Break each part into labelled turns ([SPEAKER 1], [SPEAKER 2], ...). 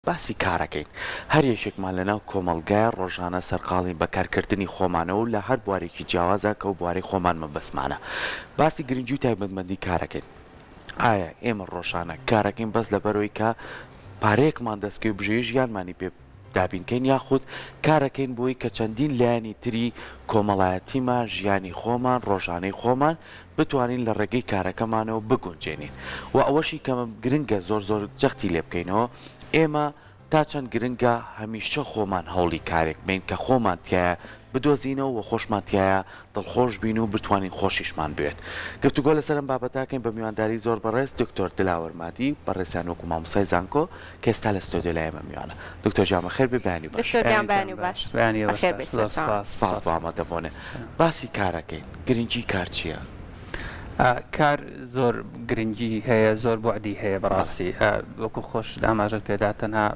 [SPEAKER 1] باسی کارەکەین هەر یەکێکمان لەناو کۆمەڵگای ڕۆژانە سەرقاڵین بەکارکردنی خۆمانەوە لە هەر بوارێکی جیاوازە کە و بوارەی خۆمان مەبەسمانە باسی گرنگی و تایبەتمەندی کارەکەین ئایا ئێمە ڕۆژانە کارەکەین بەس لەبەرەوەی کە پارەیەکمان دەستکەی و بژێ ژیانمانی پێ دابینکەین یاخود کارەکەین بۆی کە چەندین لایەنی تری کۆمەڵایەتیمان ژیانی خۆمان ڕۆژانەی خۆمان بتوانین لە ڕێگەی کارەکەمانەوە بگونجێنین و ئەوەشی کەمە گرنگە زۆر جەختی لێ بکەینەوە ئێمە تا چەند گرنگە هەمیشە خۆمان هەوڵی کارێک بین کە خۆمان تایە بدۆزینەوە و خۆشمانتیایە دڵخۆش بین و بتوانین خۆشیشمان بێت گفتوگۆ لەسەرم بابەتاکەین بە میوانداری زۆر بەڕێز دکتۆر دلاوەر مادی بەڕێزیان وەکو مامۆستای زانکۆ کە ئێستا لە ستۆدیۆ لای ئێمە میوانە دکتۆر جامە خێر بێ بەیانی باش سپاس بۆ ئامادەبوونێ باسی کارەکەین گرنگی کار چییە؟
[SPEAKER 2] کار زۆر گرنگی هەیە زۆر بۆعدی هەیە بەڕاستی وەکو خۆش ئاماژت پێدا تەنها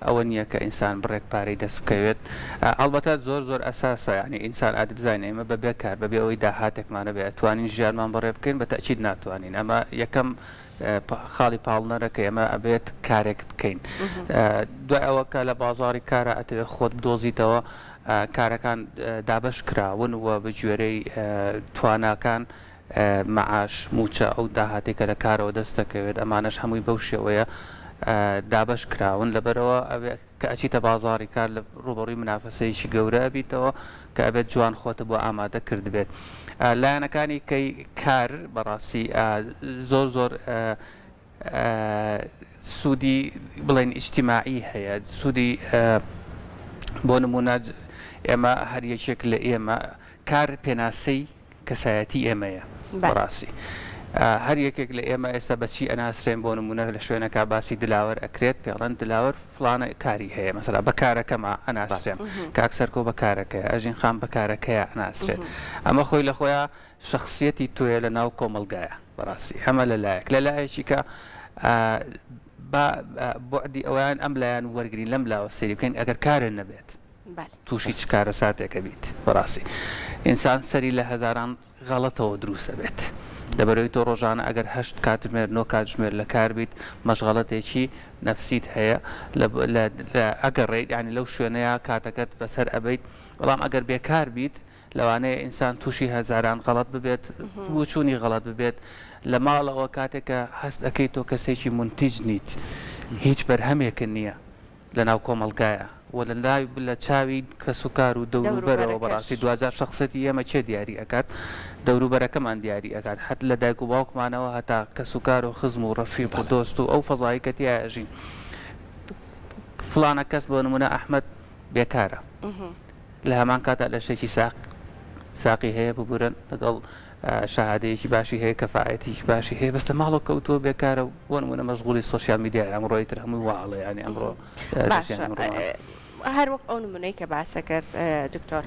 [SPEAKER 2] ئەوە نییە کە ئینسان بڕێک پارەی دەست بکەوێت ئەڵبەتە زۆر ئەساسە یعنی ئینسان ئادبزانێ ئێمە بەبێ کار بەبێ ئەوەی داهاتێکمانە بێت توانین ژیانمان بەڕێ بکەین بە تەئکید ناتوانین ئەمە یەکەم خاڵی پاڵنەرەکە ئێمە ئەبێت کارێک بکەین دوای ئەوە کە لە بازاڕی کارە ئەتەوێت خۆت بدۆزیتەوە کارەکان دابش کراون و بەگوێرەی تواناکان مەعاش موچە ئەو داهاتێکە لە کارەوە دەست دەکەوێت ئەمانەش هەمووی بەو شێوەیە دابش کراون لەبەرەوە کە ئەچیتە بازاڕی کار لە ڕوبەڕووی منافەسەیەکی گەورە ئەبیتەوە کە ئەبێت جوان خۆتە بۆ ئامادە کرد بێت لایەنەکانی کەی کار بەڕاستی زۆر سوودی بڵێن ئیجتیماعی هەیە سوودی بۆ نمونە ئێمە هەر یەکێک لە ئێمە کار پێناسەی کەسایەتی ئێمەیە بەڕاستی هەر یەکێک لە ئێمە ئێستا بەچی ئەناسرێن بۆ نمونە لە شوێنەکە باسی دلاوەر ئەکرێت پێڵەن دلاوەر فلانە کاری هەیە مەسەلا بەکارەکەمە ئەناسرێم کاکسەرکۆ بەکارەکەیە ئەژین خام بەکارەکەیە ئەناسرێت ئەمە خۆی لە خۆیان شخصیەتی تۆیە لە ناو کۆمەڵگایە بەڕاستی ئەمە لە لایەکی کە بۆعدی ئەویان ئەم لایەن وەرگری لەم لاوە سێری بکەین ئەگەر کارن نەبێت تووشی چ کارە ساتێکە بیت بەڕاستی ئینسان سەری لە هەزاران غەڵەتەوە دروستە بێت دەبەرەوەی تۆ ڕۆژانە ئەگەر هەشت کاتژمێر نۆ کاتژمێر لە کار بیت مەشغەڵەتێکی نەفسیت هەیە ئەگەڕێیت ینی لەو شوێنەیە کاتەکەت بەسەر ئەبیت بەڵام ئەگەر بێکار بیت لەوانەیە ئینسان تووشی هەزاران غەڵەت ببێت بچوونی غەڵەت ببێت لە ماڵەوە کاتێکە هەست ئەەکەی تۆ کەسێکی منتیج نیت هیچ بەرهەمێکن نییە لە ناو کۆمەڵگایە و لە لای لە چاوی کەس و کار و دەوروبەرەوە بەڕاستی 2000 شخصەتی ئێمە چێ دیاری ئەکات دەوروبەرەکەمان دیاری ئەکات حت لە دایک و باوکمانەوە هەتا کەس و کار و خزم و ڕەفیق و دۆست و ئەو فەزایی کە تیاژین فلانە کەس بۆ نمونە ئەحمەد بێکارە لە هەمان کاتا لە شتێکی ساقی هەیە ببورن لەگەڵ شەهادەیەکی باشی هەیە کەفاەتێکی باشی هەیە بەستە ماڵۆ کەوتۆ بێکارە بۆ نمونە مەشغوڵی سۆسیال میدیای ئەمڕۆی تر هەمووی واڵێ ینی ئەمڕۆ
[SPEAKER 3] هەر وەک ئەو نمونەی کە باسە کرد دکتۆر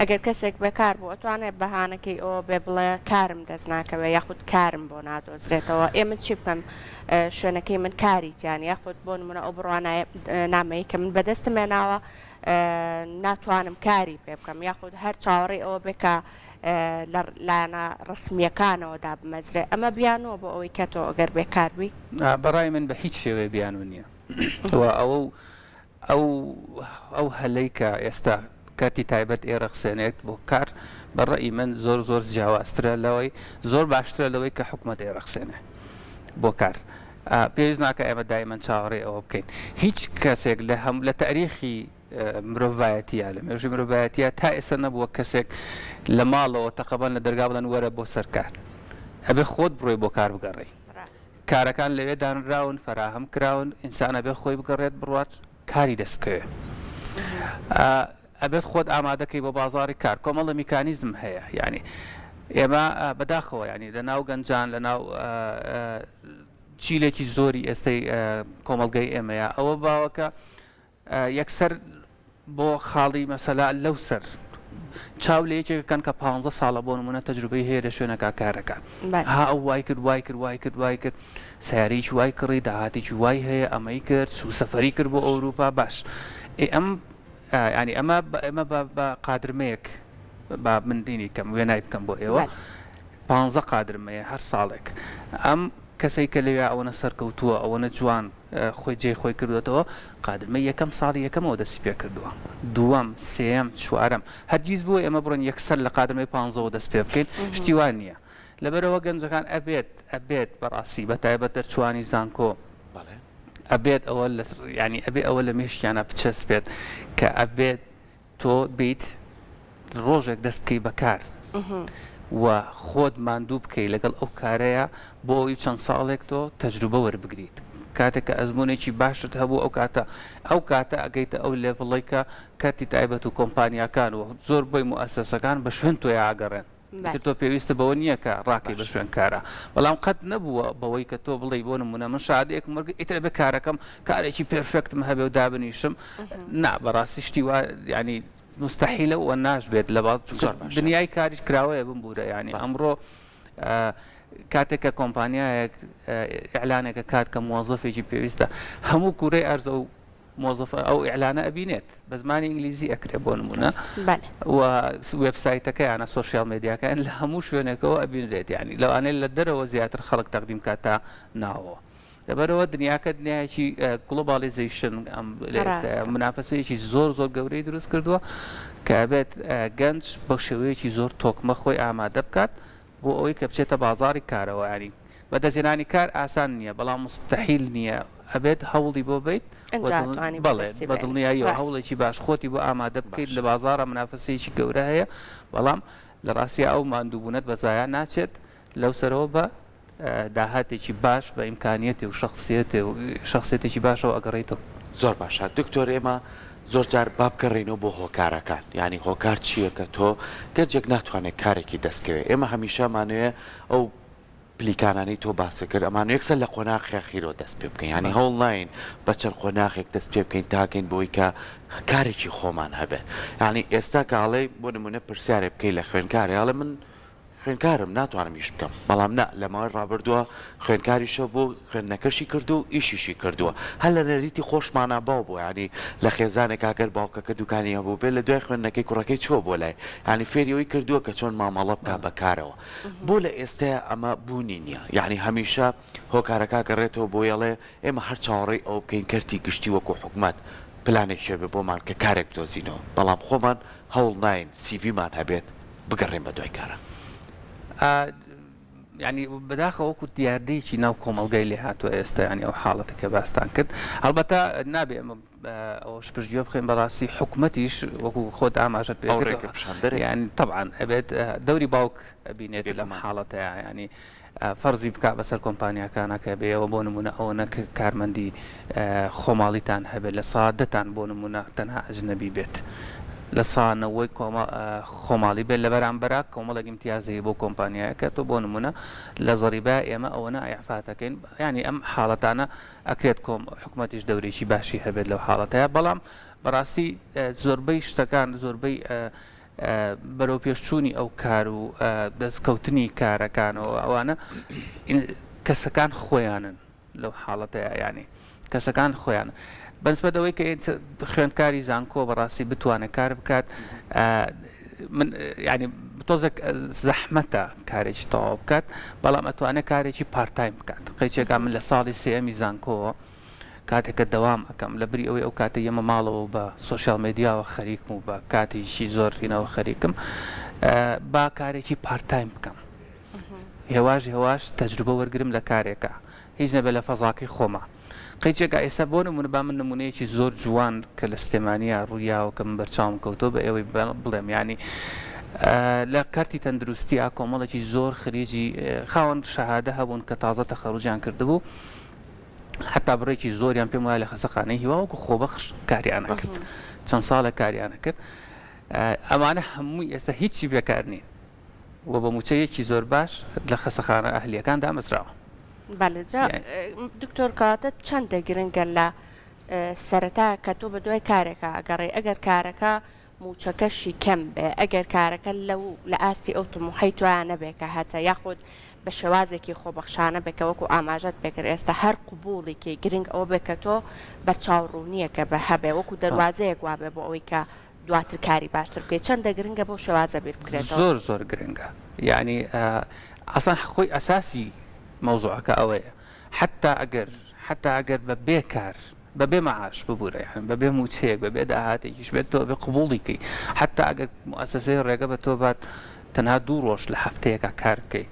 [SPEAKER 3] ئەگەر کەسێک بەکار بوو ئەتوانێت بەهانەکەی ئەوە بێ بڵێ کارم دەست ناکەوێت یاخود کارم بۆ نادۆزرێتەوە ئێمە چی بکەم شوێنەکەی من کاریتیان یاخود بۆ نمونە ئەو بڕوانایە نامەیە کە من بەدەستم هێناوە ناتوانم کاری پێ بکەم یاخود هەر چاوەڕێ ئەوە بکە لایەنە ڕسمیەکانەوە دابمەزرێ ئەمە بیانەوە بۆ ئەوەی کە تۆ ئەگەر بێکاربی
[SPEAKER 2] بەڕای من بە هیچ شێوەیە بیانوە نییە ئەو هەلەی کە ئێستا کاتی تایبەت ئێرە قسێنێت بۆ کار بەڕێی من زۆر جیاوازترە لەوەی زۆر باشترە لەوەی کە حکومەت ئێرە قسێنێ بۆ کار پێویست ناکە ئێمە دایمەن چاوەڕێ ئەوە بکەین هیچ کەسێک لە تاریخی مرۆڤایەتیە لە مێژوی مرۆڤایەتیە تا ئێستا نەبووە کەسێک لە ماڵەوە تەقەبەن لە دەرگا بڵێن وەرە بۆ سەرکار ئەبێ خۆت بڕۆی بۆ کار بگەڕێی کارەکان لەوێ دانراون فراهەم کراون ئینسان ئەبێ خۆی بگەڕێت بڕوات کاری دەست بکەوێت ئەبێت خۆت ئامادەکەی بۆ بازاڕی کار کۆمەڵە میکانیزم هەیە ینی ئێمە بەداخەوە ینی لە ناو گەنجان لە ناو چیلێکی زۆری ئێستای کۆمەڵگەی ئێمەیە ئەوە باوەکە یەکسەر بۆ خاڵی مەسەلا لەو سەر چاو لە یەکێکەکەن کە 15 ساڵە بۆ نمونە تەجروبەی هەیە لە شوێنەکە کارەکە ها ئەو وای کرد سیارێکی وای کڕی داهاتێکی وای هەیە ئەمەی کرد سوسەفەری کرد بۆ ئەوروپا باش ینی ئەمە بە قادرمەیەک با من دینی کەم وێنای بکەم بۆ ئێوە 15 قادرمەیە هەر ساڵێک ئەم کەسەی کە لەوێ ئەوەنە سەرکەوتووە ئەوەنە جوان خۆی جێ خۆی کردوێتەوە قادرمە یەکەم ساڵی یەکەمەوە دەستی پێ کردووە دووەم سێەم چوارەم هەرگیز بووە ئێمە بڕۆن یەکسەر لە قادرمەی 15 دەست پێ بکەین شتی وان نییە لەبەرەوە گەنجەکان ئەبێت بەڕاستی بەتایبەت دەرچوانی زانکۆ ئەبێت ئەوە ینی ئەبێ ئەوە لە مێشتیانە بچەسبێت کە ئەبێت تۆ بیت ڕۆژێک دەست بکەی بەکار و خۆت ماندوو بکەی لەگەڵ ئەو کارەیە بۆ ئەوی چەند ساڵێک تۆ تەجروبە وەربگریت کاتێک کە ئەزمونێکی باشت هەبوو ئەو کاتە ئەگەیتە ئەو لێڤڵی کە کاتی تایبەت و کۆمپانیاکان و زۆر بۆی موئەسەسەکان بە شوێن تۆ ئاگەڕێن تۆ پێویستە بەوە نییە کە ڕاکەی بە شوێن کارە بەڵام قەت نەبووە بەوەی کە تۆ بڵێ بۆ نمونە من شادەیەک مەرگ ئیتر بە کارەکەم کارێکی پێرفێکتم هەبێ و دابنیشم نا بەڕاستی شتی وا ینی مستحیلە و ناشبێت لە باز دنیای کاریش کراوەیە بمبورە ینی ئەمڕۆ کاتێک کە کۆمپانیایەک ئیعلانێکە کات کە موظفێکی پێویستە هەموو کوورەی ئەرزە و موظف ئەو ئیعلانە ئەبینێت بە زمانی ئینگلیزی ئەکرێ بۆ نمونە و وێبسایتەکە یانە سۆشیال مێدیاکان لە هەموو شوێنێکەوە ئەبینرێت ینی لەوانەیە لە دەرەوە زیاتر خەڵک تەقدیم کاتا ناوە لەبەرەوە دنیاکە دنیایکی گلۆبالیزیشن منافەسەیەکی زۆر گەورەی دروست کردووە کە ئەبێت گەنج بە شێوەیەکی زۆر تۆکمە خۆی ئامادە بکات بۆ ئەوەی کە بچێتە بازاری کارەوە ینی بەدەستێنانی کار ئاسان نییە بەڵام مستحیل نییە ئەبێت هەوڵی بۆ بیت بەدڵنیاییەوە هەوڵێکی باش خۆتی بۆ ئامادە بکەیت لە بازارە منافەسەیەکی گەورە هەیە بەڵام لە ڕاستی ئەو ماندووبوونەت بەزایان ناچێت لەو سەرەوە بە داهاتێکی باش بە ئیمکانیەتی و شخصیەتێکی باشەوە ئەگەڕێیتەوە
[SPEAKER 1] زۆر باشە دکتۆر ئێمە زۆر جار بابکەڕێنەوە بۆ هۆکارەکان ینی هۆکار چییە کە تۆ گەرجێک ناتوانێت کارێکی دەستکەوێت ئێمە هەمیشەمانوێ ئەو پلیکانانی تۆ باسە کرد ئەمان یەکسەر لە قۆناغی خیرۆ دەست پێ بکەین ینی هەوڵ ناین بە چەند قۆناغێک دەست پێ بکەین تاکەین بۆی کە کارێکی خۆمان هەبێت ینی ئێستا کاڵێ بۆ نمونە پرسیارێ بکەی لە خوێنکارێ هەڵێ من خوێنکارم ناتوانم ئیش بکەم بەڵام نە لەماوەی ڕابردووە خوێنکاریشە بۆ خوێندنەکەشی کردو و ئیشیشی کردووە هەر لە نەریتی خۆشمانە باو بوو ینی لە خێزانێک ئاگەر باوکەکە دوکانی هەبوو بێت لە دوای خوێندنەکەی کوڕەکەی چۆ بۆ لای ینی فێریەوەی کردووە کە چۆن مامەڵە بکە بەکارەوە بۆ لە ئێستاە ئەمە بوونی نییە یعنی هەمیشە هۆکارەکە گەڕێتەوە بۆ یەڵێ ئێمە هەر چاوەڕێی ئەو بکەین کەرتی گشتی وەکو حکومەت پلانێک شێبێ بۆمان کە کارێک بدۆزینەوە بەڵام خۆمان هەوڵ ناین سیڤیمان هەبێت بگەڕێن بە دوای کارە
[SPEAKER 2] ینی بەداخە وەکو دیاردەیەکی ناو کۆمەڵگای لێ هاتووە ئێستا ینی ئەو حاڵەتەکە باستان کرد هەڵبەتە نابێ ئەمە ئەوەش پشتگوێ بخەین بەڕاستی حکومەتیش وەکو خۆت ئاماژەت پێ ینی طبعاً ئەبێت دەوری باوک ئەبینێت لەم حاڵەتەیە ینی فەرزی بکە بەسەر کۆمپانیاکانە کە بێەوە بۆ نمونە ئەوە کارمەندی خۆماڵیتان هەبێت لە سادەتان بۆ نمونە تەنها ئەجنەبی بێت لە سانەوەی خۆماڵی بێت لە بەرامبەرە کۆمەڵێک امتیازەیە بۆ کۆمپانیایەکە تۆ بۆ نمونە لە زەریبە ئێمە ئەوەنە ئەیعفاتەکەین ینی ئەم حاڵەتانە ئەکرێت حکوومەتیش دەورێکی باشی هەبێت لەو حاڵەتەیە بەڵام بەڕاستی زۆربەی شتەکان زۆربەی بەرەو پێشچوونی ئەو کار و دەستکەوتنی کارەکانەوە ئەوانە کەسەکان خۆیانن لەو حاڵەتەیە ینی کەسەکان خۆیان بەنسبەتەوەی کە خوێندکاری زانکۆ بەڕاستی بتوانێت کار بکات من ینی تۆزێک زەحمەتە کارێکی تەواو بکات بەڵام ئەتوانێت کارێکی پارتایم بکات قەیچێکا من لە ساڵی سێەمی زانکۆوە کاتێککە دەوام ئەەکەم لەبری ئەوەی ئەو کاتە ئێمە ماڵەوە بە سوۆشیال مێدیاوە خەریکم و بە کاتێکی زۆر هینەوە خەریکم با کارێکی پارتایم بکەم هێواش تەجروبە وەرگرم لە کارێکە هیچ نەبێ لە فەزاکەی خۆمە قەیچێکە ئێستا بۆ نمونە با من نمونەیەکی زۆر جوان کە لە سلێمانیا ڕوویاوە کە من بەرچاوم کەوتۆ بە ئێوەی بڵێم ینی لە کارتی تەندروستی کۆمەڵێکی زۆر خریجی خاوەن شەهادە هەبوون کە تازە تەخەڕوجیان کردبوو حتا بڕێکی زۆریان پێم وایە لە خەسەخانەی هیواوەکو خۆبەخش کاریانە کرد چەند ساڵە کاریانە کرد ئەمانە هەمووی ئێستا هیچی بێکار نین و بە موچەیەکی زۆر باش لە خەسەخانە ئەهلیەکان دامەزراوە
[SPEAKER 3] بەڵێجا دکتۆر کاتە چەندە گرنگە لە سەرەتا کە تۆ بە دوای کارێکە ئەگەڕێ ئەگەر کارەکە موچەکەشی کەم بێ ئەگەر کارەکە لە ئاستی ئەو تموحەی تویان نەبێکە هەتە یاخود بە شێوازێکی خۆبەخشانە بێکە وەکو ئاماژەت بێکرد ئێستا هەر قوبوڵێکی گرنگ ئەوە بێکە تۆ بە چاوڕوونیە کە بە هەبێ وەکو دەواازەیەک وابێ بۆ ئەوەی کە دواتر کاری باشتر بکەیت چەندە گرنگە بۆ شێوازە بیر بکرێت
[SPEAKER 2] زۆر گرنگە یعنی ئاسان خۆی ئەساسی مەوزوعەکە ئەوەیە حتا ئەگەر بە بێکار بەبێ مەعاش ببوورە یان بەبێ موچەیەک بەبێ داهاتێکیش بێت تۆ بێ قبوڵیکەی حتا ئەگەر موسسەی ڕێگە بە تۆ بات تەنها 2 ڕۆژ لە هەفتەیەکە کار بکەیت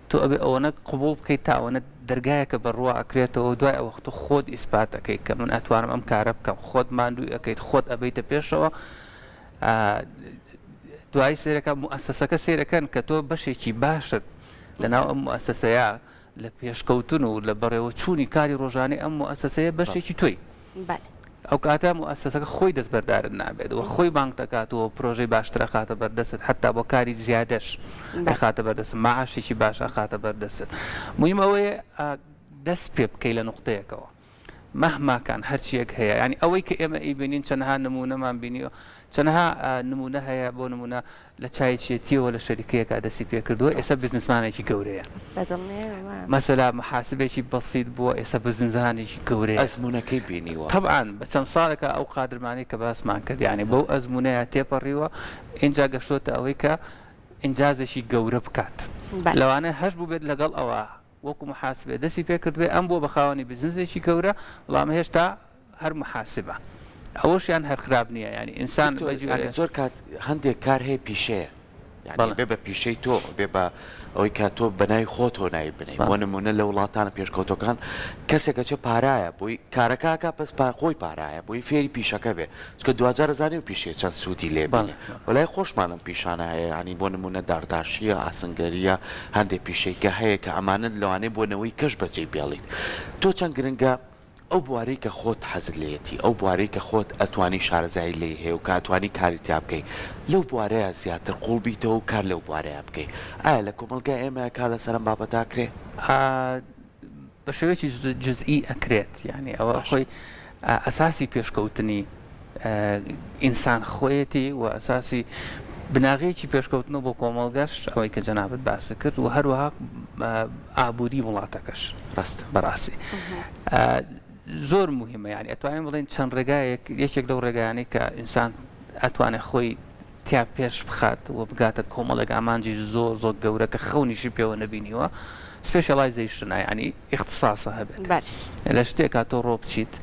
[SPEAKER 2] تۆ ئەبێ ئەوەنە قبول بکەیت تا ئەوەنە دەرگایەکە بەڕوا ئەکرێتەوە دوای ئەوەختە خۆت ئیسپات ئەەکەیت کە من ئەتوانم ئەم کارە بکەم خۆت ماندووی ئەەکەیت خۆت ئەبیتە پێشەوە دوای سێرەکە موسسەکە سێرەکەن کە تۆ بەشێکی باشت لەناو ئەم موسسەیە لە پێشکەوتن و لە بەڕێوە چوونی کاری ڕۆژانەی ئەم موسسەیە بەشێکی تۆی ئەو کاتە موسسەکە خۆی دەست بەردارت نابێت و خۆی بانک دەکاتەوە پرۆژەی باشتر خاتە بەردەست حتا بۆ کاری زیادەش خاتە بەردەست معاشێکی باش خاتە بەردەست مهم ئەوەیە دەست پێ بکەی لە نقطەیەکەوە مەهماکان هەرچیەک هەیە ینی ئەوەی کە ئێمە ئیبینین چەندها نمونەمان بینیەوە چەندها نمونە هەیە بۆ نمونە لە چایچێتیەوە لە شەریکەیەکە دەستی پێ کردووە ئێستا بزنسمانێکی گەورەیە مەسەلا محاسبێکی بەسیط بووە ئێستا بزنسانێکی گەورەیە
[SPEAKER 1] ئەزمونونەکەی بینیوە
[SPEAKER 2] طبعاً بە چەند ساڵێکە ئەو قادرمانی کە باسمان کرد یعنی بەو ئەزمونەیە تێپەڕیوە اینجا گەشتۆتە ئەوەی کە ئینجازێکی گەورە بکات لەوانەیە هەش بوو بێت لەگەڵ ئەوە وەکو محاسبێ دەستی پێ کردوێ ئەم بۆ بەخاوەنی بزنسێکی گەورە وەڵام هێشتا هەر محاسبە ئەوەشیان هەر خراپ نییە ینی ئینسان
[SPEAKER 1] زۆر کات هەندێک کار هەیە پیشەیە بێ بە پیشەی تۆ بێ بە ئەوەی کات تۆ بەنای خۆتۆ نای بنێ بۆ نمونە لە وڵاتانە پێشکەوتەکان کەسێکە چه پارایە بۆی کارەکەکە پس خۆی پارایە بۆی فێری پیشەکە بێ چکە 2000 زانانی و پیشێ چەند سوودی لێ بڵێ وەلای خۆشمانم پیشانە هەیە ینی بۆ نمونە دارداشیە ئاسنگەریە هەندێک پیشەیکە هەیە کە ئەمانە لەوانەیە بۆنەوەی کەش بەجێ بێڵیت تۆ چەند گرنگە ئەو بوارەی کە خۆت حەزت لێتی ئەو بوارەی کە خۆت ئەتوانی شارەزایی لێ هەیە و کاتوانی کاری تا بکەیت لەو بوارەیە زیاتر قوڵ بیتەوە و کار لەو بوارەیە بکەیت ئایا لە کۆمەلگای ئێمە کا لە سەرم بابەتا کرێ
[SPEAKER 2] بە شێوەیەکی جزئی ئەکرێت یعنی ئەوە خۆی ئەساسی پێشکەوتنی ئینسان خۆیەتی و ئەساسی بناغەیەکی پێشکەوتنەوە بۆ کۆمەڵگەش ئەوەی کە جەنابەت باس کرد و هەروەها ئابووری وڵاتەکەش ڕاستە بەڕاستی زۆر مهمە یعنی ئەتوانین بڵێن چەند ڕێگایەک یەکێک لەو ڕێگایانەی کە ئینسان ئەتوانێت خۆی تیا پێش بخات و بگاتە کۆمەڵێک ئامانجی زۆر زۆر گەورە کە خەونیشی پێوە نەبینیوە سپێشەڵایزیشنە ینی اختصاسە هەبێت لە شتێکا تۆ ڕۆ بچیت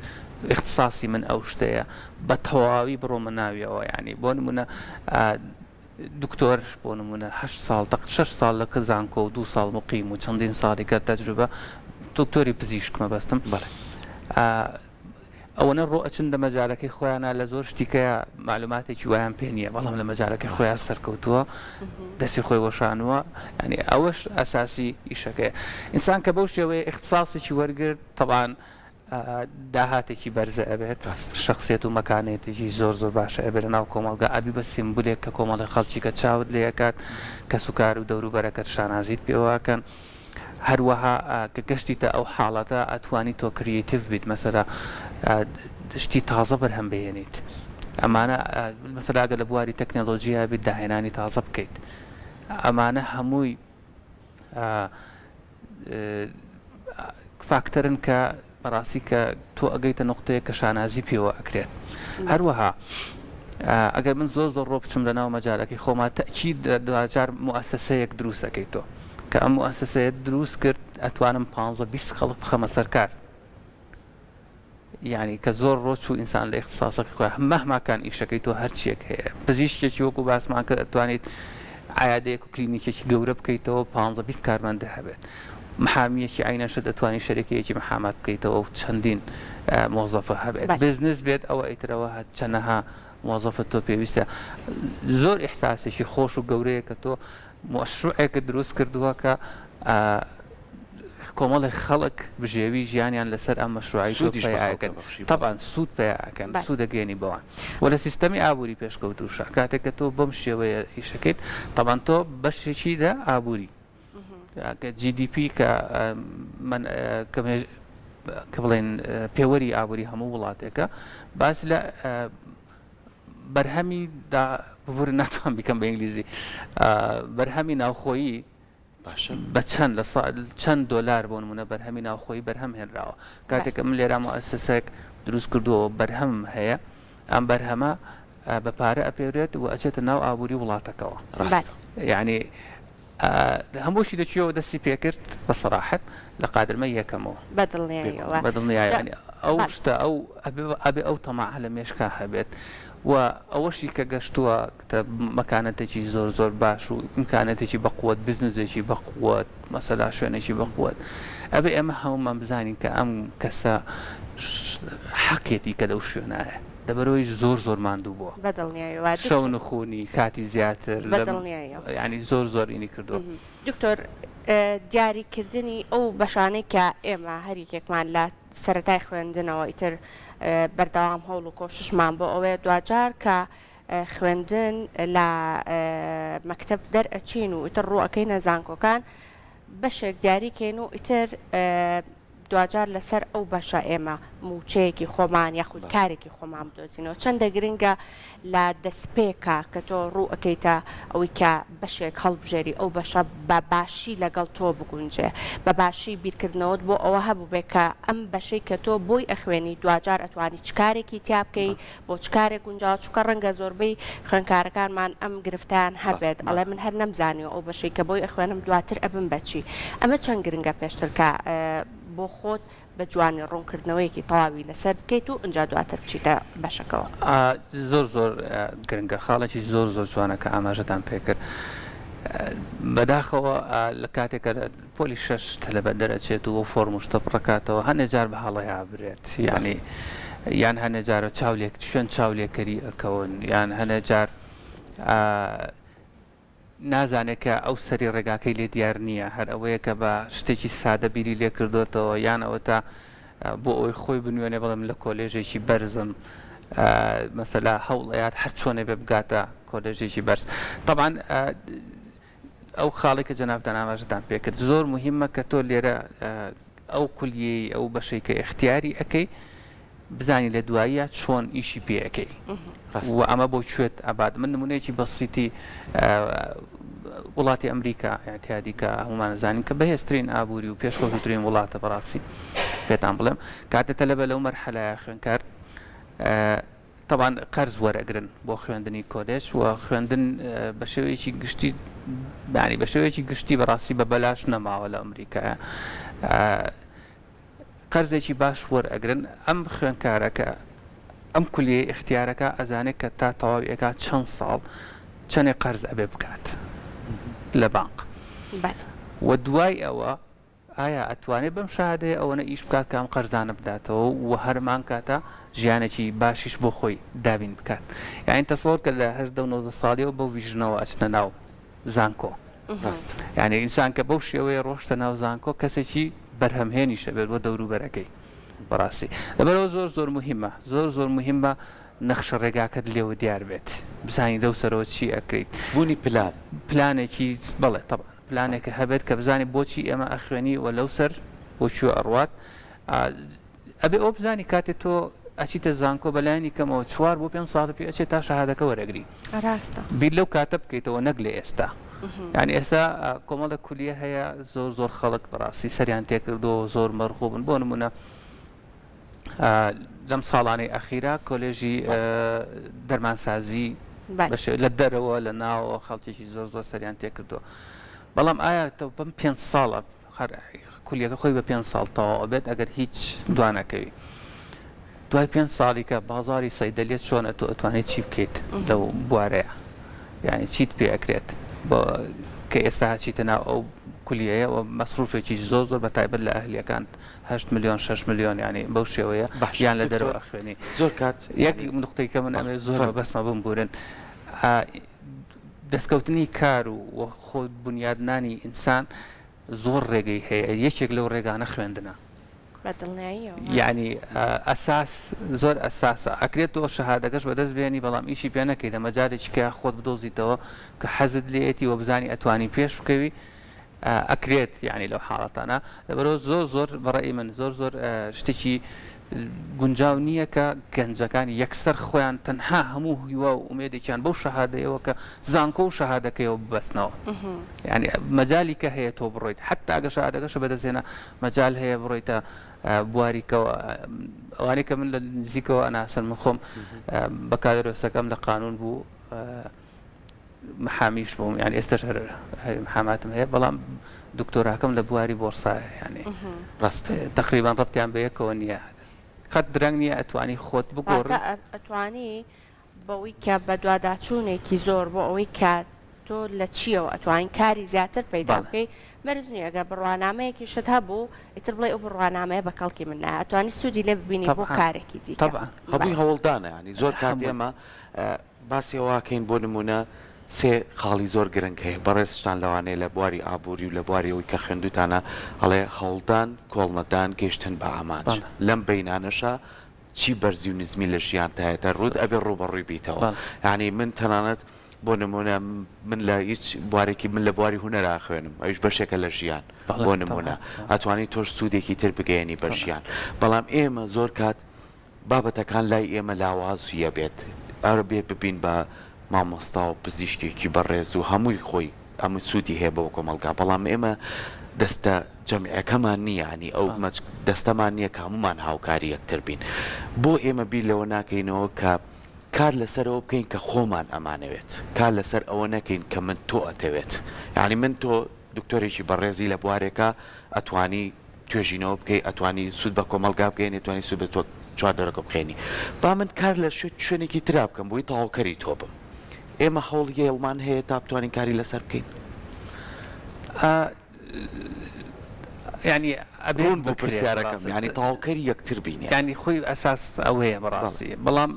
[SPEAKER 2] اختصاسی من ئەو شتەیە بە تەواوی بڕۆمە ناویەوە ینی بۆ نمونە دکتۆر بۆ نمونە 6 ساڵ لە کەزانکۆ و 2 ساڵ مقیم و چەندین ساڵی کە تەجروبە دکتۆری پزیشکمە بەستم ئەوەنە ڕۆ ئەچن لە مەجالەکەی خۆیانە لە زۆر شتیکەیە معلوماتێکی وایان پێ نییە بەڵام لە مەجالەکەی خۆیان سەرکەوتووە دەستی خۆی وەشانووە ینی ئەوەش ئەساسی ئیشەکەی ئینسان کە بەو شێوەیە اختصاسێکی وەرگرت طبعاً داهاتێکی بەرزە ئەبێت شخصیت و مەکانێتێکی زۆر زۆر باشە ئەبێت ناو کۆمەڵگە ئەبی بە سیمبولێک کە کۆمەڵی خەڵکی کە چاوت لێکات کە سوکار و دەوروبەرەکەت شانازیت پێواکەن هەروەها کە گەشتیتە ئەو حاڵەتە ئەتوانی تۆ کریتیڤ بیت مەسەلا شتی تازە بەرهەم بهێنیت ئەمانە مەسەلاگە لە بواری تەکنۆلۆژیا بیت داهێنانی تازە بکەیت ئەمانە هەمووی فاکتەرن کە بەڕاستی کە تۆ ئەگەیتە نقطەیە کە شانازی پێوە ئەکرێت هەروەها ئەگەر من زۆر زۆر ڕۆ بچم لەناو مەجالەکەی خۆمان تەکید دوجار موسسەیەک دروست ئەەکەیتەوە کە ئەم موسسەیە دروست کرد ئەتوانم 15-20 خەڵک بخەمە سەرکار یعنی کە زۆر ڕۆچ و ئینسان لە اختصاسەکەی خۆی مەهماکان ئیشەکەی تۆ هەرچیەک هەیە پزیشکێکی وەکو باسمان کرد ئەتوانیت عیادەیەک و کلینیکێکی گەورە بکەیتەوە 15-20 کارمەندە هەبێت محامیەکی عینەشە دەتوانانی شەرێکەیەکی محامات بکەیتەوە و چەندین مۆزەفە هەبێت بزنس بێت ئەوە ئیترەوە چەندەها مۆزەفە تۆ پێویستە زۆر ئیحساسێکی خۆش و گەورەیە کە تۆ مەشروعێکە دروست کردووە کە کۆمەڵی خەڵک بژێوی ژیانیان لەسەر ئەم مەشروعی پیاکەن طبعاً سوود پیاکەن سوودەگەێنی بەوان و لە سیستەمی ئابووری پێشکەوتوشە کاتێک کە تۆ بەم شێوەیە ئیشەکەیت طبعاً تۆ بەشێکیدا ئابووری GDP کە کە بڵێن پێوەری ئابووری هەموو وڵاتێکە باس لە بەرهەمی ببوور ناتوان بیکەم بە ئینگلیزی بەرهەمی ناوخۆیی بە چەند دۆلار بۆ نمونە بەرهەمی ناوخۆیی بەرهەم هێنراوە کاتێک من لێرە مؤسسەیەک دروست کردووە بەرهەم هەیە ئەم بەرهەمە بە پارە ئەپێرێت و ئەچێتە ناو ئابووری وڵاتەکەەوە یعنی هەمووشی دەچێەوە دەستی پێکرد بەسەراحەت لە قادرمە یەکەمەوە
[SPEAKER 3] بەدڵنیاییەوە
[SPEAKER 2] بەدڵنیای ینی ئەو شتە ئەبێ ئەو تەماع لە مێشکا هەبێت و ئەوەشی کە گەشتووە کە مەکانەتێکی زۆر زۆر باش و ئیمکانەتێکی بەقوت بزنسێکی بەقوت مەسەلا شوێنێکی بەقوت ئەبێ ئێمە هەمومان بزانین کە ئەم کەسە حەقێتی کە لەو شوێنایە دەبەرەوەی زۆر زۆر ماندوو بووە
[SPEAKER 3] بەدڵنیاییەوە
[SPEAKER 2] شەو نخوونی کاتی زیاتر
[SPEAKER 3] بەدڵنیاییەوە
[SPEAKER 2] ینی زۆر زۆر ئینی کردووە
[SPEAKER 3] دکتۆر دیاریکردنی ئەو بەشانەی کە ئێمە هەریکێکمان لە سەرەتای خوێندنەوە ئیتر بەردەوام هەوڵ و کۆششمان بۆ ئەوەیە دوجار کە خوێندن لە مەکتب دەرئەچین و ئیتر ڕوئەکەینە زانکۆکان بەشێک دیاریکەین و ئیتر دوجار لەسەر ئەو بەشە ئێمە موچەیەکی خۆمان یاخود کارێکی خۆمان بدۆزینەوە چەندە گرنگە لە دەستپێکە کە تۆ ڕوئەکەیتە ئەوەی کە بەشێک هەڵبژێری ئەو بەشە بە باشی لەگەڵ تۆ بگونجێ بە باشی بیرکردنەوەت بۆ ئەوە هەبوو بێ کە ئەم بەشەی کە تۆ بۆی ئەخوێنی دوجار ئەتوانی چکارێکی تیا بکەی بۆ چکارێک گونجاو چکە ڕەنگە زۆربەی خوێنکارەکانمان ئەم گرفتیان هەبێت ئەڵێ من هەر نەمزانیەوە ئەو بەشەی کە بۆی ئەخوێنم دواتر ئەبم بەچی ئەمە چەند گرنگە پێشتر کە بۆ خۆت بە جوانی ڕوونکردنەوەیەکی تەواوی لەسەر بکەیت و ئەنجا دواتر بچیتە بەشەکەەوە
[SPEAKER 2] زۆر زۆر گرنگە خاڵێکی زۆر زۆر جوانەکە ئاماژەتان پێکرد بەداخەوە لە کاتێکە پۆلی 6 تەلەبە دەرەچێت و فۆرمشتە بڕکاتەوە هەنێ جار بە هەڵەیا برێت ینی یان هەنێ جارە چاولێک شوێن چاولێکەری ئەکەون یان هەنێ جار نازانێت کە ئەو سەری ڕێگاکەی لێ دیار نییە هەر ئەوەیە کە بە شتێکی سادە بیری لێ کردوێتەوە یان ئەوە تا بۆ ئەوی خۆی بنوێنێ بەڵام لە کۆلێژێکی بەرزم مەسەلا هەوڵەیات هەر چۆنێ بێ بگاتە کۆلێژێکی بەرز طبعاً ئەو خاڵی کە جەنابتان ئاماژەتان پێکرد زۆر مهمە کە تۆ لێرە ئەو کولیەی ئەو بەشەی کە اختیاری ئەەکەی بزانی لە دواییە چۆن ئیشی پێەکەی و ئەمە بۆ کوێت ئاباد من نمونەیەکی بەسیتی وڵاتی ئەمریکا یاتیادی کە هەمومان زانین کە بەهێزترین ئابووری و پێشکەوتوترین وڵاتە بەڕاستی پێتان بڵێم کاتە تەلەبە لەو مەرحەلایە خوێنکار طبعاً قەرز وەرەگرن بۆ خوێندنی کۆلێژ و خوێندن بە شێوەیەکی گشتی بانی بە شێوەیەکی گشتی بەڕاستی بە بەلاش نەماوە لە ئەمریکایە قەرزێکی باش وەرئەگرن ئەم خوێنکارەکە ئەم کولیە اختیارەکە ئەزانێت کە تا تەواوی ئەکات چەند ساڵ چەندێک قەرز ئەبێ بکات لە بانک و دوای ئەوە ئایا ئەتوانێت بەم شادەیە ئەوەنە ئیش بکات کە ئەم قەرزانە بداتەوە و هەرمان کاتە ژیانێکی باشیش بۆ خۆی دابین بکات یعنی تەسەوەر کە لە 19 ساڵیەوە بەو ویژنەوە ئەچنە ناو زانکۆ ڕاست یعنی ئینسان کە بەو شێوەیە ڕۆشتە ناو زانکۆ کەسێکی بەرهەمهێنیشە بێت بۆ دەوروبەرەکەی بەڕاستی لەبەرەوە زۆر زۆر مهمە زۆر زۆر مهمە نەخشە ڕێگاکەت لێوە دیار بێت بزانی دەو سەرەوە چی ئەکەیت
[SPEAKER 1] بوونی
[SPEAKER 2] پلانێکی بڵێ طبعا پلانێکە هەبێت کە بزانی بۆچی ئێمە ئەخوێنی و لەو سەر بۆچوە ئەڕوات ئەبێ ئەو بزانی کاتێک تۆ ئەچیتە زانکۆ بەلایانی کەمەوە 4 بۆ 5 ساڵ پێ ئەچێت تا شەهادەکە وەرەگری
[SPEAKER 3] ڕاستە
[SPEAKER 2] بیر لەو کاتە بکەیتەوە نەک لە ئێستا یعنی ئێستا کۆمەڵە کولیە هەیە زۆر زۆر خەڵک بەڕاستی سەریان تێکردەوە زۆر مەرخوبن بۆ نمونە لەم ساڵانەی ئەخیرا کۆلێژی دەرمانسازی لە دەرەوە لە ناوە خەڵکێکی زۆر زۆر سەریان تێکردەوە بەڵام ئایا بەم 5 ساڵە کولیەکە خۆی بە 5 ساڵ تەواو بێت ئەگەر هیچ دوانەکەوی دوای 5 ساڵی کە بازاری سەیدەلێت چۆن تۆ ئەتوانێت چی بکەیت لەو بوارەیە یعنی چیت پێ ئەکرێت بۆ کە ئێستا هەچیتە ناو ئەو کولیەیە و مەسروفێکی زۆر زۆر بەتایبەت لە ئەهلیەکان 8 ملیۆن 6 ملیۆن ینی بەو شێوەیە یان لە دەرەوە خوێنی
[SPEAKER 1] زۆر کات
[SPEAKER 2] یەک نقطەی کە من ئەمێ زۆر بەسمە بمبورن دەستکەوتنی کار و خۆ بنیادنانی ئینسان زۆر ڕێگەی هەیە یەکێک لەو ڕێگانە خوێندنە یعنی ئەساس زۆر ئەساسە ئەکرێت تۆ شەهادەکەش بەدەست بێنی بەڵام ئیشی پێ نەکەی لە مەجارێکی کە خۆت بدۆزیتەوە کە حەزت لێتی و بزانی ئەتوانی پێش بکەوی ئەکرێت یعنی لەو حاڵەتانە لەبەرەوە زۆر زۆر بەڕێی من زۆر زۆر شتێکی گونجاو نییە کە گەنجەکانی یەکسەر خۆیان تەنها هەموو هیوا و ئومێدێکیان بەو شەهادەیەوە کە زانکۆ و شەهادەکەیەوە ببەستنەوە یعنی مەجالی کە هەیە تۆ بڕۆیت حتا ئەگە شەهادەکەشە بەدەستێنە مەجال هەیە بڕۆیتە بواریکەوە ئەوانەی کە من لە نزیکەوە ئەناسن من خۆم بەکارۆسەکەم لە قانون بوو محامیش بووم یعنی ئێستش محاماتم هەیە بەڵام دکتۆراکەم لە بواری بۆرسایە یعنی
[SPEAKER 1] ڕاستە
[SPEAKER 2] تقریبان ڕەبتیان بە یەکەوە نییە قەت درەنگ نییە ئەتوانی خۆت بگۆڕ
[SPEAKER 3] ئەتوانی بەوەی کە بە دوواداچوونێکی زۆر بۆ ئەوەی کات تۆ لە چیەوە ئەتوانین کاری زیاتر پەیدا بکەی مەرج نییە ئەگە بڕوانامەیەکی شت هەبوو ئیتر بڵێ ئەو بڕوانامەیە بە کەڵکی من نایە ئەتوانی سوودی لێ ببینی بۆ کارێکی دیکە
[SPEAKER 1] هەمووی هەوڵدانە ینی زۆر کات ئێمە باسی ئەوواکەین بۆ نمونە سێ خاڵی زۆر گرنگ هەیە بەڕێستان لەوانەیە لە بواری ئابووری و لە بواریەوەی کە خوێندوتانە هەڵێ هەوڵدان کۆڵنەدان گەیشتن بە ئامانج لەم بینانەشە چی بەرزی و نزمی لە ژیانتایەتە ڕوود ئەبێ ڕوبەڕووی بیتەوە ینی من تەنانەت بۆ نمونە من لە هیچ بوارێکی من لە بواری هوەرا خوێنم ئەوش بەشێکە لە ژیان بۆ نمونە ئەتوانی تۆش سوودێکی تر بگەێنی بە ژیان بەڵام ئێمە زۆر کات بابەتەکان لای ئێمە لاوازیە بێت ئەرە بێ ببین بە مامۆستا و پزیشکێکی بەڕێز و هەمووی خۆی ئەمە سوودی هەیە بەوە کۆمەلگا بەڵام ئێمە دەستە جەمعەکەمان نییانی ئەو دەستەمان نییە کە هەمومان هاوکاری یەکتر بین بۆ ئێمە بیر لەوە ناکەینەوە کە کار لەسەرەوە بکەین کە خۆمان ئەمانەوێت کار لەسەر ئەوە نەکەین کە من تۆ ئەتەوێت یعنی من تۆ دکتۆرێکی بەڕێزی لە بوارێکە ئەتوانی توێژینەوە بکەی ئەتوانی سوود بە کۆمەلگا بگەین ئەتوانی سوود بە تۆ چواردەرەکە بخێنی با من کار لە شوێنێکی ترا بکەم بۆی تەواوکەری تۆ بم ئێمە هەوڵ هێڵمان هەیە تا بتوانین کاری لەسەر بکەین
[SPEAKER 2] ینی ئەبێن
[SPEAKER 1] بۆ پرسیارەکەم ینی تەواوکەری یەکتر بینی
[SPEAKER 2] ینی خۆی ئەساس ئەوەیە بەڕاستی بەڵام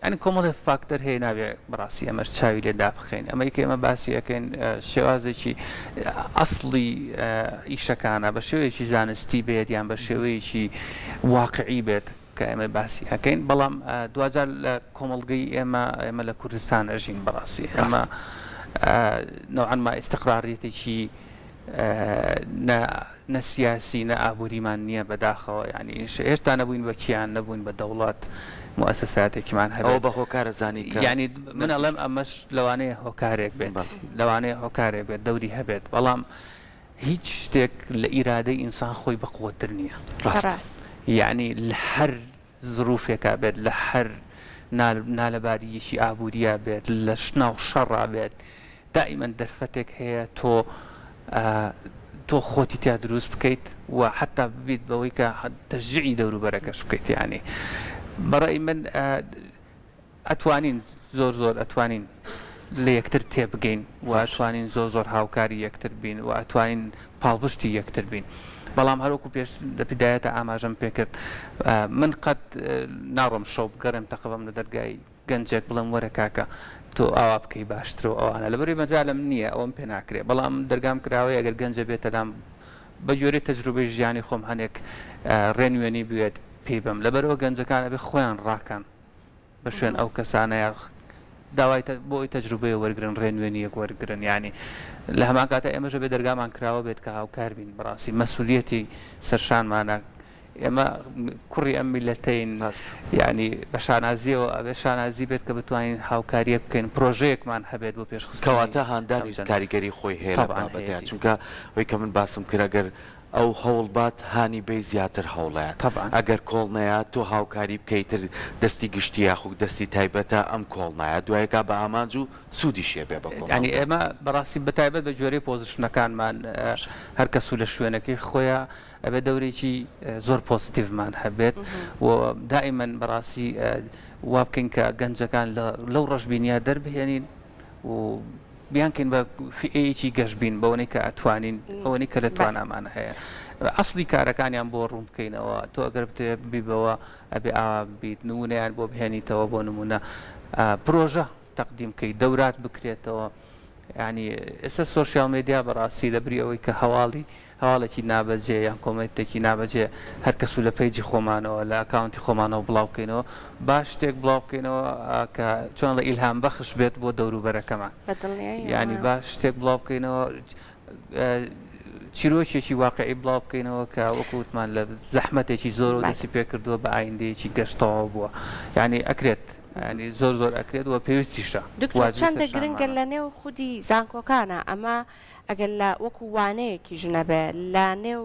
[SPEAKER 2] ینی کۆمەڵی فاکتەر هەیە نابێ بەڕاستی ئەمەش چاوی لێ دابخێن ئەمەی کە ئێمە باسی یەکەین شێوازێکی ئەسڵی ئیشەکانە بە شێوەیەکی زانستی بێت یان بە شێوەیەکی واقعی بێت کە ئێمە باسی ئەەکەین بەڵام دوجار لە کۆمەڵگەی ئێمە لە کوردستان ئەژین بەڕاستی ئەمە نوعانما ئیستقراریەتێکی نەسیاسی نە ئابووریمان نییە بەداخەوە ینی هێشتا نەبووین بە کیان نەبووین بە دەوڵات مؤسساتێکمان هەبێت
[SPEAKER 1] بە هۆکارە زانی
[SPEAKER 2] ینی من ئەڵێم ئەمەش لەوانەیە هۆکارێک بێت لەوانەیە هۆکارێک بێت دەوری هەبێت بەڵام هیچ شتێک لە ئیرادەی ئینسان خۆی بەقوتر نییە یعنی لە هەر زروفێکا بێت لە هەر نالەباریەکی ئابووریە بێت لە شنا و شەڕا بێت دائیمەن دەرفەتێک هەیە تۆ خۆتی تیا دروست بکەیت و حتا ببیت بەوەی کە تەشجیعی دەوروبەرەکەش بکەیت ینی بەڕای من ئەتوانین زۆر ئەتوانین لە یەکتر تێبگەین و ئەتوانین زۆر هاوکاری یەکتر بین و ئەتوانین پاڵپشتی یەکتر بین بەڵام هەروکو پێش لە پدایەتە ئاماژەم پێکرد من قەت ناڕۆم شەو بگەڕێم تەقەبم لە دەرگای گەنجێک بڵم وەرە کاکە تۆ ئاوا بکەی باشترەوە ئەوانە لەبەری مەجالم نییە ئەوم پێ ناکرێت بەڵام دەرگام کراوەی ئەگەر گەنجە بێتەدام بە جۆری تەجروبەی ژیانی خۆم هەنێک ڕێنوێنی بوێت پێی بم لەبەرەوە گەنجەکانە بێ خۆیان ڕاکەن بە شوێن ئەو کەسانەیە داوای بۆی تەجروبەیە وەرگرن ڕێنوێنیەک وەرگرن ینی لە هەمان کاتە ئێمەژە بێ دەرگامان کراوە بێت کە هاوکار بین بەڕاستی مەسئولیەتی سەرشانمانە ئێمە کوڕی ئەم میلەتەین ینی بە شانازیەوە ئەبێ شانازی بێت کە بتوانین هاوکاریە بکەین پرۆژەیەکمان هەبێت بۆ
[SPEAKER 1] پێشخستکەواتە هاندانی کاریگەری خۆی هەیە بابەتەیە چونکە ئەوەی کە من باسم کرد ئەو هەوڵبات هانی بێ زیاتر هەوڵات ئەگەر کۆڵنەیە تۆ هاوکاری بکەیتر دەستی گشتی یاخوک دەستی تایبەتە ئەم کۆڵنایە دوایەکە بە ئامانج و سوودی شێ بێ بە
[SPEAKER 2] ینی ئێمە بەڕاستی بەتایبەت بە جۆرەی پۆزیشنەکانمان هەر کەس و لە شوێنەکەی خۆیان ئەبێ دەورێکی زۆر پۆزیتیڤمان هەبێت و دائیمەن بەڕاستی وا بکەین کە گەنجەکان لەو ڕەشبینیا دەربهێنین و بیانکەین بە فئەیەکی گەشتبین بەوەی کە ئەتوانین ئەوەی کە لە توانامانە هەیە ئەسڵی کارەکانیان بۆ ڕوون بکەینەوە تۆ ئەگەر بتێ بیبەوە ئەبێ ئاوا بیت نمونەیان بۆ بهێنیتەوە بۆ نمونە پرۆژە تەقدیم بکەیت دەورات بکرێتەوە ینی ئێستا سۆشیال مێدیا بەڕاستی لە بری ئەوەی کە هەواڵێکی نابەجێ یان کۆمنتێکی نابەجێ هەر کەس و لە پەیجی خۆمانەوە لە ئەکاونتی خۆمانەوە بڵاو بکەینەوە باش شتێک بڵاو بکەینەوە کە چۆن لە ئیلهام بەخش بێت بۆ دەوروبەرەکەمان ینی باش شتێک بڵاو بکەینەوە چیرۆکێکی واقعی بڵاو بکەینەوە کە وەکووتمان لە زەحمەتێکی زۆر و دەستی پێکردووە بە ئایندەیەکی گەشتەوە بووە ینی ئەکرێت ینی زۆر ئەکرێت وە پێویستیشە
[SPEAKER 3] چەندە گرنگە لە نێو خودی زانکۆکانە ئەمە ئەگەر لە وەکو وانەیەکی ژنەبێ لە نێو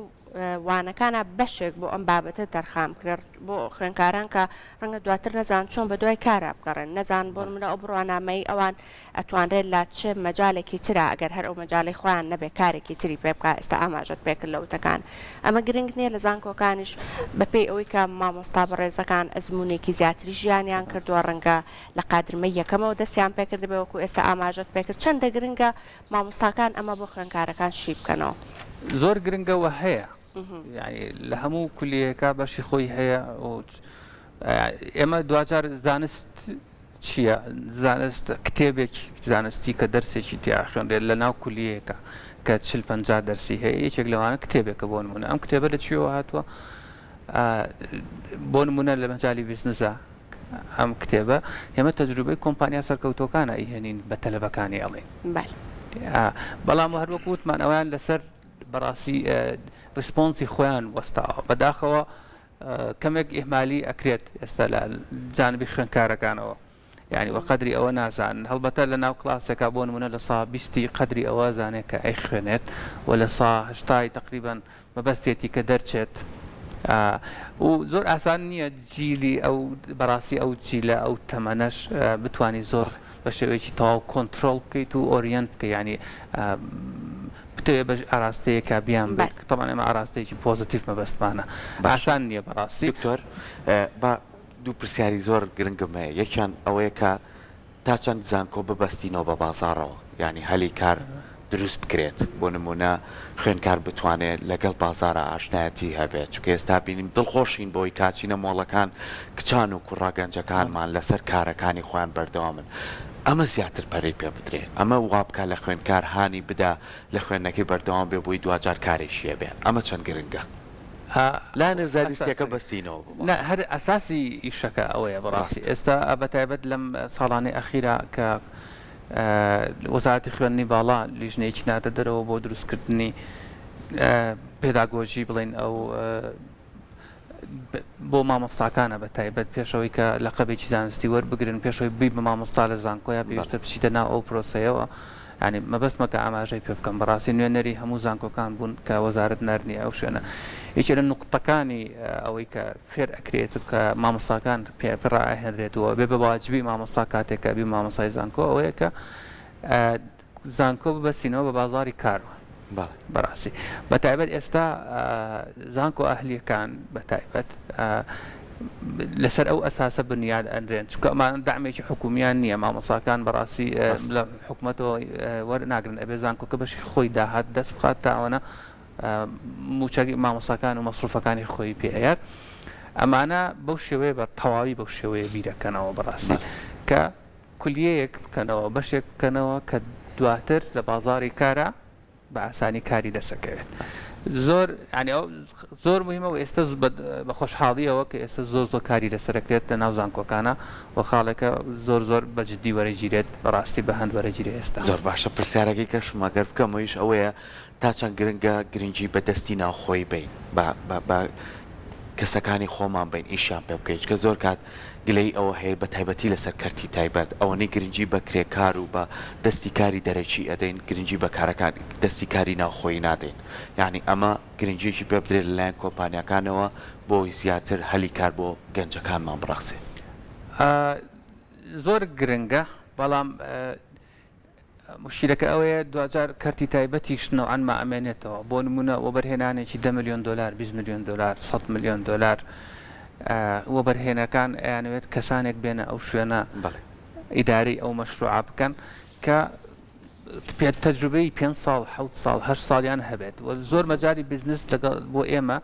[SPEAKER 3] وانەکانە بەشێک بۆ ئەم بابەتە تەرخام کرد بۆ خوێنکاران کە ڕەنگە دواتر نەزان چۆن بە دوای کارە بگەڕێن نەزان بۆ منە ئەو بڕوانامەی ئەوان ئەتوانرێت لا چه مەجالێکی ترا ئەگەر هەر ئەو مەجای خۆیان نەبێ کارێکی تری پێ بکە ئێستا ئاماژەت پێکرد لە وتەکان ئەمە گرنگ نییە لە زانکۆکانیش بەپێی ئەوەی کە مامۆستا بەڕێزەکان ئەزمونێکی زیاتری ژیانیان کردووە ڕەنگە لە قادرمەی یەکەمەوە دەستیان پێکرد بێ وەکو ئێستا ئاماژەت پێکرد چەندە گرنگە مامۆستاکان ئەمە بۆ خوێنکارەکان شی بکەنەوە
[SPEAKER 2] زۆر گرنگەوە هەیە یعنی لە هەموو کولیەکە بەشی خۆی هەیە ئێمە دوجار زانست چییە زانست کتێبێکی زانستی کە دەرسێکی تیا خوێنرێت لە ناو کولیەکە کە 40-50 دەرسی هەیە یەکێک لەوانە کتێبێکە بۆ نمونە ئەم کتێبە لە چیەوە هاتووە بۆ نمونە لە مەجای بیزنسە ئەم کتێبە ئێمە تەجروبەی کۆمپانیا سەرکەوتۆکانە ئیهێنین بە تەلەبەکانی ئەڵێن بەڵام هەروەکو وتمان ئەویان لەسەر بەڕاستی ریسپۆنسی خۆیان وەستاوە بەداخەوە کەمێک ئێمالی ئەکرێت ئێستا لە جانبی خوێنکارەکانەوە یعنی وە قەدری ئەوە نازانن هەڵبەتە لە ناو کلاسێکا بۆ نمونە لە سا 20 قەدری ئەوە زانێت کە ئەی خوێنێت و لە سا 80 تقریبا مەبەستێتی کە دەرچێت و زۆر ئاسان نییە جیلی ئەو بەڕاستی ئەو جیلە ئەو تەمەنەش بتوانانی زۆر بە شێوەیەکی تەواو کۆنتترۆل بکەیت و ئۆریەنت بکە ینی بتەوێت بە ئاراستەیەکە بیان بێت تەمان ئێمە ئاراستەیەکی پۆزتیف مەبەستمانە ئاسان نییە بەڕاستی
[SPEAKER 1] دکتۆر با دوو پرسیاری زۆر گرنگم هەیە یەکیان ئەوەیە کە تا چەند زانکۆ ببەستینەوە بە بازارەوە ینی هەلی کار دروست بکرێت بۆ نمونە خوێنکار بتوانێت لەگەڵ بازارە ئاشنایەتی هەبێت چونکە ئێستا بینیم دڵخۆشین بۆی کاچینە مۆڵەکان کچان و کوڕاگەنجەکانمان لەسەر کارەکانی خۆیان بەردەوامن ئەمە زیاتر پەرەی پێ بدرێ ئەمە وا بکە لە خوێنکار هانی بدا لە خوێندنەکەی بەردەوام بێ بۆی دوجار کارێکیە بێ ئەمە چەند گرنگە لا نەزاریستەکە بەستینەوە
[SPEAKER 2] هەر ئەساسی ئیشەکە ئەوەیە بەڕاستی ئێستا بەتایبەت لەم ساڵانەی ئەخیرا کە وەزارەتی خوێندنی باڵا لیژنەیەکی نادە دەرەوە بۆ دروستکردنی پێداگۆژی بڵێن ئەو بۆ مامۆستاکانە بەتایبەت پێشەوەی کە لەقەبێکی زانستی وەربگرن پێشەوەی بی بە مامۆستا لە زانکۆیە پێویستە بچیتە ناو ئەو پرۆسەیەوە ینی مەبەستمە کە ئاماژەی پێ بکەم بەڕاستی نوێنەری هەموو زانکۆکان بوون کە وەزارەت نەرنی ئەو شوێنە یەکێ لە نوقتەکانی ئەوەی کە فێر ئەکرێت کە مامۆستاکان پێڕائهێنرێتەوە بێ بە واجبی مامۆستا کاتێکە بی مامۆستای زانکۆ ئەوەیە کە زانکۆ ببەستینەوە بە بازاری کارەوە بەڕاستی بەتایبەت ئێستا زانکۆ ئەهلیەکان بەتایبەت لەسەر ئەو ئەساسە بنیاد ئەنرێن چونکە ئەمان دامێکی حکومیان نییە مامۆساکان بەڕاستی لە حکوومەتەوە وەرناگرن ئەبێ زانکۆکە بەشی خۆی داهات دەست بخات تاوانە موچەکی مامۆساکان و مەسروفەکانی خۆی پێیات ئەمانە بەو شێوەیە بە تەواوی بەو شێوەیە بیرەکەنەوە بەڕاستی کە کولیەیەک بکەنەوە بەشێک بکەنەوە کە دواتر لە بازاری کارە بە ئاسانی کاری دەسەکەوێت زۆر زۆر مهمە و ئێستا بە خۆشحاڵیەوە کە ئێستا زۆر کاری لەسەرەکرێت لە ناو زانکۆکانە و خاڵێکە زۆر بەجددی وەرەگیرێت بەڕاستی بە هەند وەرەگیری ئێستا
[SPEAKER 1] زۆر باشە پرسیارەکەی کەشمەگەر بکەمەوەیش ئەوەیە تا چەند گرنگە گرنگی بەدەستی ناوخۆی بین بە کەسەکانی خۆمان بین ئیشان پێ بکەیت کە زۆر کات گلەی ئەوە هەیە بە تایبەتی لەسەر کەرتی تایبەت ئەوەنەی گرنگی بە کرێکار و بە دەستی کاری دەرەکی ئەدەین گرنگی بە کارەکان دەستی کاری ناوخۆی نادەین یعنی ئەمە گرنگیەکی پێ بدرێت لەلایەن کۆمپانیەکانەوە بۆی زیاتر هەلی کار بۆ گەنجەکانمان بڕاخسێ
[SPEAKER 2] زۆر گرنگە بەڵام مشکلەکە ئەوەیە دوجار کەرتی تایبەتیش نەوعانما ئەمێنێتەوە بۆ نمونە وەبەرهێنانێکی 10 ملیۆن دلار 20 ملیۆن دلار 100 ملیۆن دلار وەبەرهێنەکان ئەیانوێت کەسانێک بێنە ئەو شوێنە ئیداری ئەو مەشروع بکەن کە پێ تەجروبەی 5 ساڵ 7 ساڵ 8 ساڵیان هەبێت و زۆر مەجای بیزنس لەگەڵ بۆ ئێمە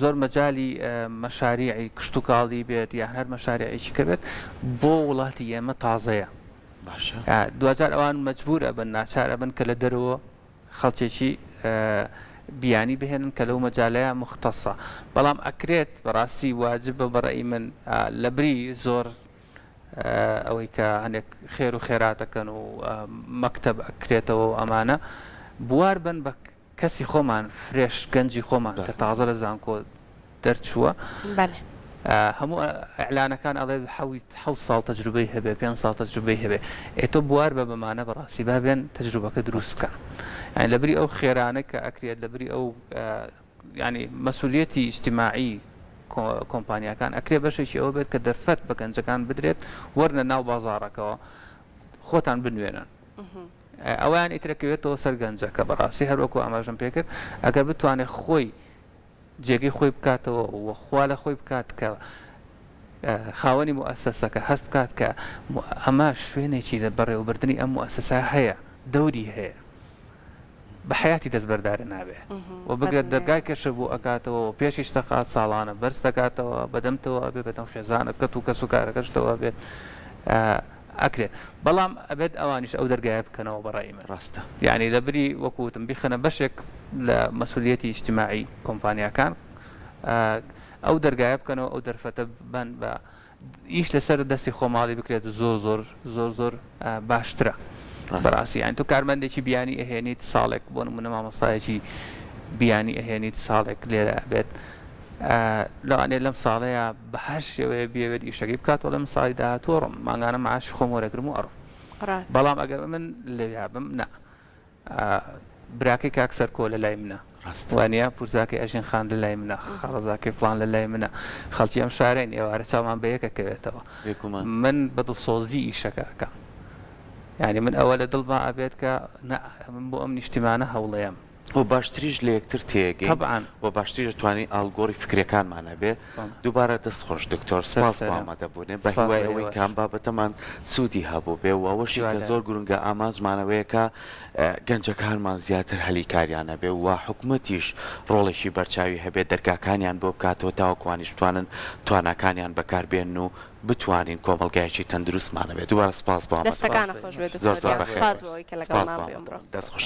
[SPEAKER 2] زۆر مەجای مەشاریعی کشتتوکاڵی بێت یان هەر مەشاریعێکی کە بێت بۆ وڵاتی ئێمە تازەیە دوجار ئەوان مەجبور ئەبن ناچار ئەبن کە لە دەرەوە خەڵکێکی بیانی بهێنن کە لەو مەجالەیە مختصە بەڵام ئەکرێت بەڕاستی واجبە بەڕێی من لە بری زۆر ئەوەی کە هەندێک خێر و خێراتەکەن و مەکتەب ئەکرێتەوە و ئەمانە بوار بن بە کەسی خۆمان فرێش گەنجی خۆمان کە تازە لە زانکۆ دەرچووە هەموو ئەعلانەکان ئەڵێ 7 ساڵ تەجروبەی هەبێ 5 ساڵ تەجروبەی هەبێ ئێتۆ بوار بە بەمانە بەڕاستی بابێن تەجروبەکە دروست بکەن یعنی لەبری ئەو خێرانە کە ئەکرێت لەبری ئەو ینی مەسئولیەتی ئیجتیماعی کۆمپانیەکان ئەکرێ بەشێکی ئەوە بێت کە دەرفەت بە گەنجەکان بدرێت وەرنە ناو بازاڕەکەەوە خۆتان بنوێنن ئەویان ئیترەکەوێتەوە سەر گەنجەکە بەڕاستی هەروەکو ئاماژەم پێکرد ئەگەر بتوانێت خۆی جێگەی خۆی بکاتەوە و خوا لە خۆی بکات کە خاوەنی مؤسسەکە هەست بکات کە ئەمە شوێنێکی لە بەڕێوەبردننی ئەم مؤسسە هەیە دەوری هەیە بە حیاتی دەستبەردارە نابێ و بگرێت دەرگای کەشە بوو ئەکاتەوە و پێشیش دەقات ساڵانە بەرز دەکاتەوە بەدەمتەوە ئەبێ بەدەم خێزانە کەت و کەس و کارەکەشتەوە بێت ئەکرێت بەڵام ئەبێت ئەوانیش ئەو دەرگایە بکەنەوە بەڕای من
[SPEAKER 1] ڕاستە
[SPEAKER 2] یعنی لەبری وەکوتم بیخەنە بەشێک لە مەسئولیەتی ئیجتیماعی کۆمپانیەکان ئەو دەرگایە بکەنەوە ئەو دەرفەتە بن بە ئیش لەسەر دەستی خۆماڵی بکرێت زۆر باشترە بەڕاستی یان تۆ کارمەندێکی بیانی ئەهێنیت ساڵێک بۆ نمونە مامۆستایەکی بیانی ئەهێنیت ساڵێک لێرە ئەبێت لەوانێ لەم ساڵەیە بە هەر شێوەیە بێوێت ئیشەکەی بکاتەوە لەم ساڵی داهاتووڕم ماگانە معاشی خۆم وەرەگرم و ئەڕم بەڵام ئەگەر من لەویابم نا براکەی کاکسەر کۆ لە لای منە وانە پورزاکەی ئەژین خان لە لای منە خەڵەزاکەی پلان لە لای منە خەڵکی ئەم شارێن ئێوارە چاومان بە یەکەکەوێتەوە من بەدڵسۆزی ئیشەکەکە یعنی من ئەوە لە دڵما ئەبێت کە من بۆ ئەم نیشتیمانە هەوڵەیەم
[SPEAKER 1] و باشتریش لە یەکتر تێگەی
[SPEAKER 2] طبعاً
[SPEAKER 1] و باشتری دەتوانین ئالگۆری فکرەکانمانە بێ دووبارە دەستخۆش دکتۆر سپاس بۆ ئامادەبوونێ بە هیوای ئەوەی کام بابەتەمان سوودی هەبوو بێ و ئەوەشی کە زۆر گرنگە ئامانجمانەوەیە کە گەنجەکانمان زیاتر هەلی کاریانە بێ و حکوومەتیش ڕۆڵێکی بەرچاوی هەبێت دەرگاکانیان بۆ بکاتەوە تاوەکوانیش بتوانن تواناکانیان بەکاربێن و بتوانین کۆمەڵگایەکی تەندروستمانە بێت دووبارە سپاس بۆ
[SPEAKER 3] دەستەکانە خۆش بێت
[SPEAKER 1] زۆر زۆر بەخێر
[SPEAKER 3] سپاس بۆ ئەوەی کە لەگەڵمان بووین
[SPEAKER 1] دەستخۆش